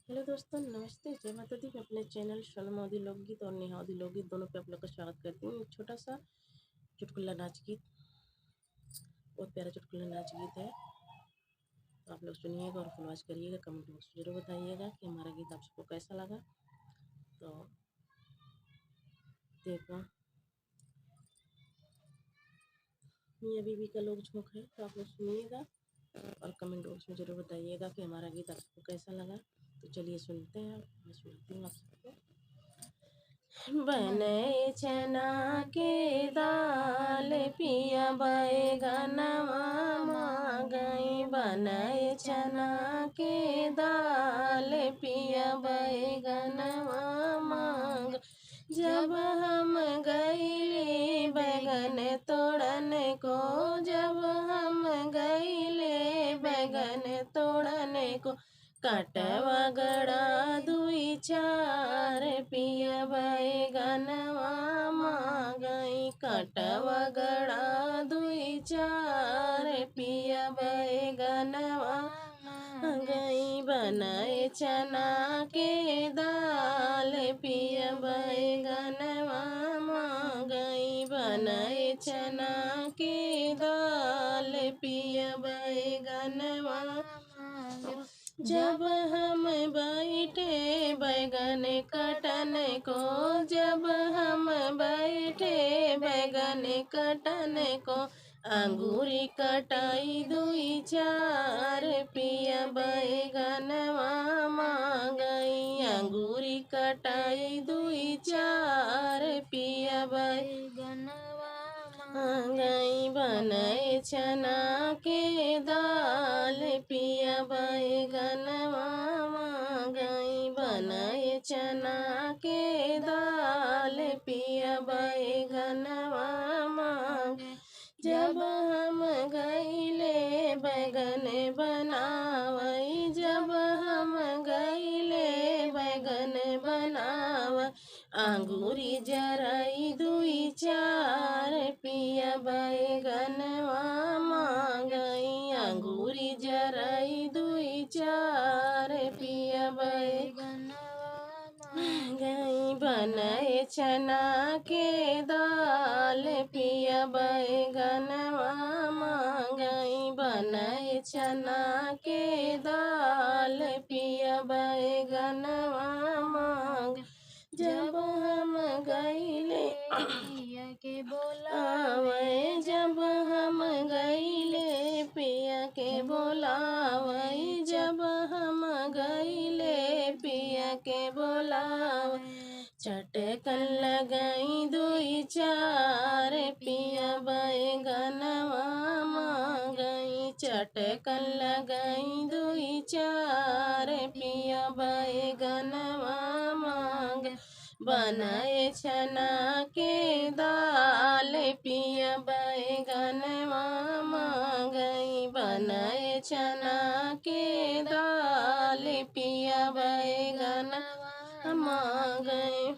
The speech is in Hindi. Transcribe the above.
हेलो दोस्तों, नमस्ते। जय माता दी। मैं अपने चैनल शर्मावती लोकगीत और नेहावती लोकगीत दोनों पे आप लोग का स्वागत करती हूँ। एक छोटा सा चुटकुला नाच गीत, बहुत प्यारा चुटकुला नाच गीत है। तो आप लोग सुनिएगा और फॉलोअर्स करिएगा। कमेंट बॉक्स में जरूर बताइएगा कि हमारा गीत आप सबको कैसा लगा। तो देखो, मियाँ बीवी का लोग झोंक है, तो आप लोग सुनिएगा और कमेंट बॉक्स में जरूर बताइएगा कि हमारा गीत आपको कैसा लगा। तो चलिए सुनते हैं। मैं सुनाती हूँ आप सबको। बने चना के दाल पिया बैगनवा मांगई। बने चना के दाल पिया बैगनवा मांग। जब हम गईले बैगन तोड़न को, जब हम गईले बैगन तोड़न को, काटवा गड़ा दुई चार पिया बैगनवा मांगई। काटवा गड़ा दुई चार पिया बैगनवा मांगई। बनाए चना के दाल पिया बैगनवा मांगई। बनाए चना के दाल पिया बैगनवा मांगई। जब हम बैठे बैगन कटन को, जब हम बैठे बैगन कटन को, अंगूरी कटाई दुई चार पिया बैगनवा मांगई। अंगूरी कटाई दुई चार पिया बैगनवा मांगई। बनाए चना के दाल पिया बैगनवा मांगई। बनाए चना के दाल पिया बैगनवा मांगई। जब हम गईले बैगन बनावई, जब हम गईले बैगन बनाव, अंगूरी जराई दुई चार पिया बैगनवा मांगई। अंगूरी जराई दुई चार पिया बैगनवा मांगई। बनाए चना के दाल पिया बैगनवा मांगई। बनाए चना के दाल पिया बैगनवा मांग। जब हम गईले पिया के बोलावे, जब हम गईले पिया के बोलावे, जब हम गईले पिया के बोलावे, चटकन लगई दुई चार पिया बैगनवा मांगई। चटकन लगई दुई चार पिया बैगनवा मांग। बनाए चना के दाल पिया बैगनवा मांगई। बनाए चना के दाल पिया बैगनवा मांगई।